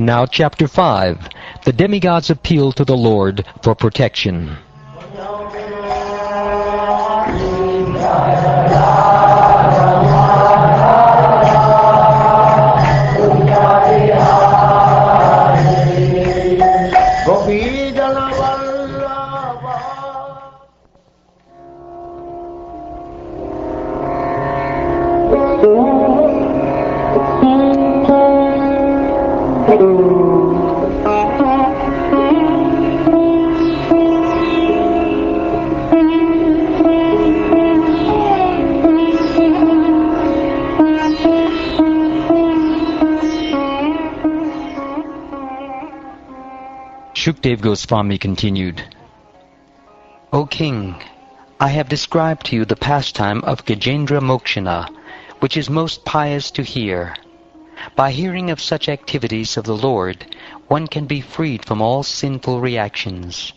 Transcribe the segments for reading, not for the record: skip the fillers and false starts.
And now Chapter 5. The demigods appeal to the Lord for protection. Shukdev Goswami continued, O King, I have described to you the pastime of Gajendra Mokshana, which is most pious to hear. By hearing of such activities of the Lord, one can be freed from all sinful reactions.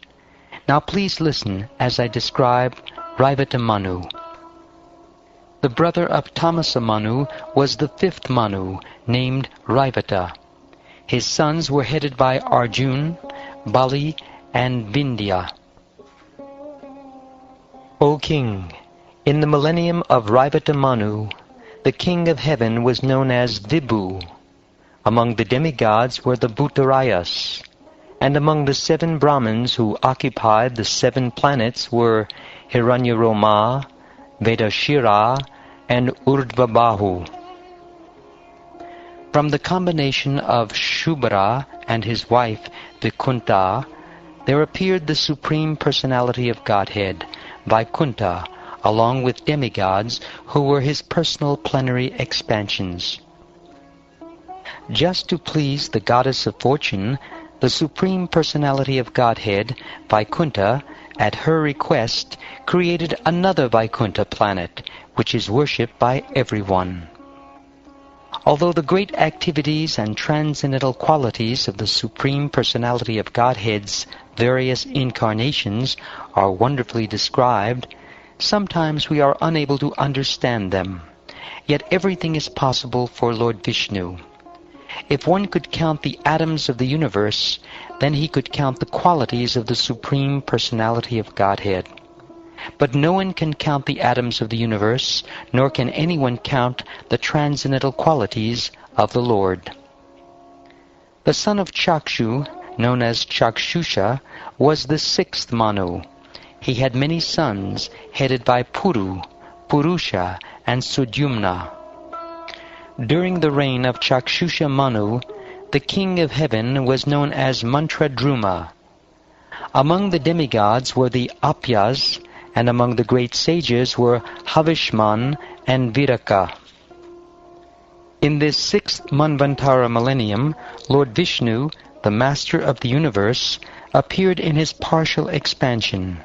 Now please listen as I describe Raivata Manu. The brother of Tamasa Manu was the fifth Manu, named Raivata. His sons were headed by Arjun, Bali, and Vindhya. O King, in the millennium of Raivata Manu, the king of heaven was known as Vibhu. Among the demigods were the Bhuttarayas, and among the 7 Brahmins who occupied the 7 planets were Hiranyaroma, Vedashira, and Urdhvabahu. From the combination of Shubhara and his wife Vaikunta, there appeared the Supreme Personality of Godhead, Vaikunta, along with demigods who were his personal plenary expansions. Just to please the goddess of fortune, the Supreme Personality of Godhead, Vaikunta, at her request, created another Vaikunta planet, which is worshipped by everyone. Although the great activities and transcendental qualities of the Supreme Personality of Godhead's various incarnations are wonderfully described, sometimes we are unable to understand them. Yet everything is possible for Lord Vishnu. If one could count the atoms of the universe, then he could count the qualities of the Supreme Personality of Godhead. But no one can count the atoms of the universe, nor can anyone count the transcendental qualities of the Lord. The son of Chakshu, known as Chakshusha, was the 6th Manu. He had many sons, headed by Puru, Purusha, and Sudyumna. During the reign of Chakshusha Manu, the king of heaven was known as Mantradruma. Among the demigods were the Apyas, and among the great sages were Havishman and Viraka. In this 6th Manvantara millennium, Lord Vishnu, the master of the universe, appeared in his partial expansion.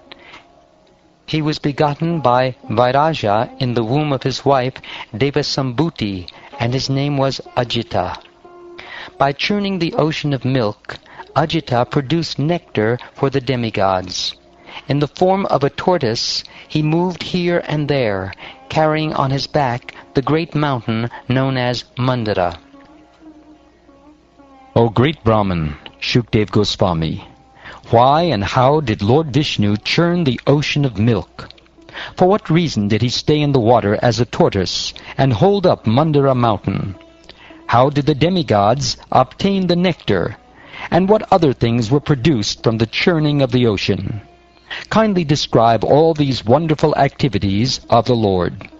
He was begotten by Vairaja in the womb of his wife Devasambhuti, and his name was Ajita. By churning the ocean of milk, Ajita produced nectar for the demigods. In the form of a tortoise, he moved here and there, carrying on his back the great mountain known as Mandara. O great Brahman, Shukdev Goswami, why and how did Lord Vishnu churn the ocean of milk? For what reason did he stay in the water as a tortoise and hold up Mandara mountain? How did the demigods obtain the nectar? And what other things were produced from the churning of the ocean? Kindly describe all these wonderful activities of the Lord.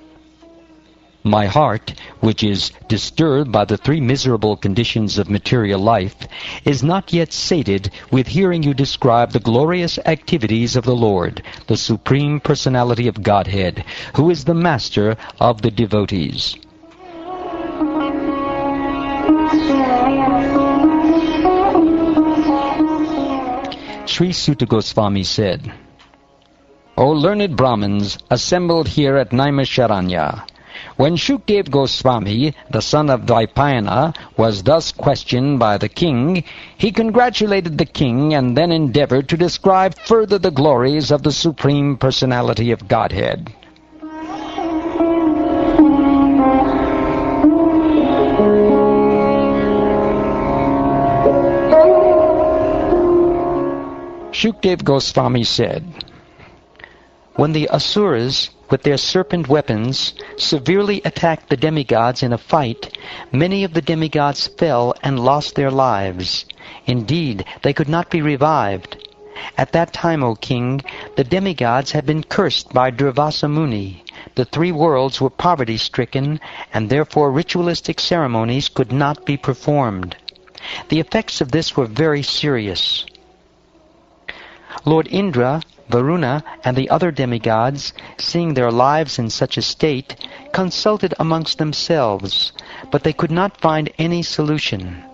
My heart, which is disturbed by the 3 miserable conditions of material life, is not yet sated with hearing you describe the glorious activities of the Lord, the Supreme Personality of Godhead, who is the master of the devotees. Sri Sutta Goswami said, O learned Brahmins assembled here at Naimisharanya, when Shukdev Goswami, the son of Dvaipayana, was thus questioned by the king, he congratulated the king and then endeavored to describe further the glories of the Supreme Personality of Godhead. Shukdev Goswami said, When the Asuras, with their serpent weapons, severely attacked the demigods in a fight, many of the demigods fell and lost their lives. Indeed, they could not be revived. At that time, O king, the demigods had been cursed by Durvasa Muni. The three worlds were poverty-stricken, and therefore ritualistic ceremonies could not be performed. The effects of this were very serious. Lord Indra, Varuna, and the other demigods, seeing their lives in such a state, consulted amongst themselves, but they could not find any solution.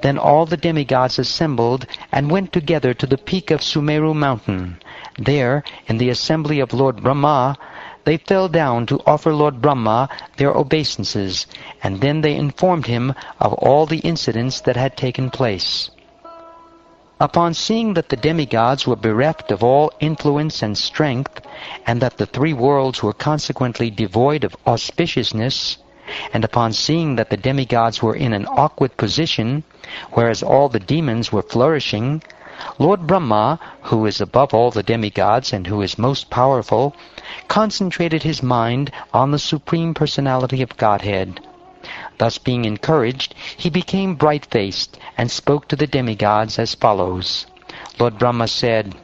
Then all the demigods assembled and went together to the peak of Sumeru mountain. There, in the assembly of Lord Brahma, they fell down to offer Lord Brahma their obeisances, and then they informed him of all the incidents that had taken place. Upon seeing that the demigods were bereft of all influence and strength, and that the three worlds were consequently devoid of auspiciousness, and upon seeing that the demigods were in an awkward position, whereas all the demons were flourishing, Lord Brahma, who is above all the demigods and who is most powerful, concentrated his mind on the Supreme Personality of Godhead. Thus being encouraged, he became bright-faced and spoke to the demigods as follows. Lord Brahma said,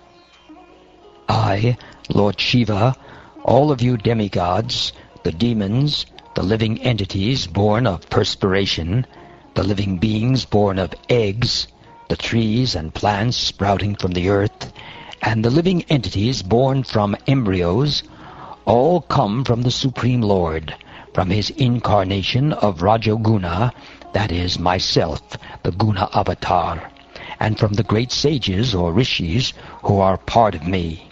I, Lord Shiva, all of you demigods, the demons, the living entities born of perspiration, the living beings born of eggs, the trees and plants sprouting from the earth, and the living entities born from embryos, all come from the Supreme Lord, from his incarnation of Rajoguna, that is, myself, the Guna Avatar, and from the great sages or rishis who are part of me.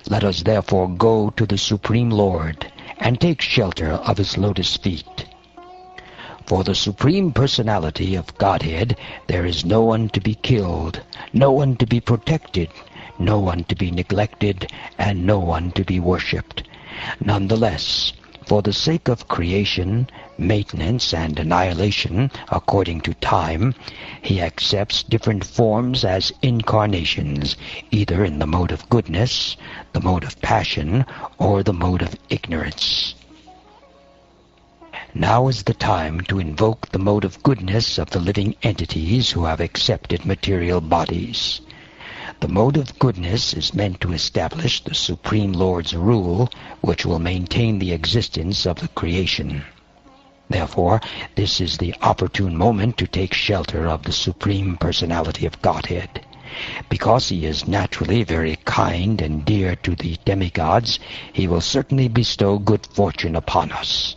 Let us therefore go to the Supreme Lord and take shelter of his lotus feet. For the Supreme Personality of Godhead there is no one to be killed, no one to be protected, no one to be neglected, and no one to be worshipped. Nonetheless, for the sake of creation, maintenance, and annihilation, according to time, he accepts different forms as incarnations, either in the mode of goodness, the mode of passion, or the mode of ignorance. Now is the time to invoke the mode of goodness of the living entities who have accepted material bodies. The mode of goodness is meant to establish the Supreme Lord's rule, which will maintain the existence of the creation. Therefore, this is the opportune moment to take shelter of the Supreme Personality of Godhead. Because he is naturally very kind and dear to the demigods, he will certainly bestow good fortune upon us.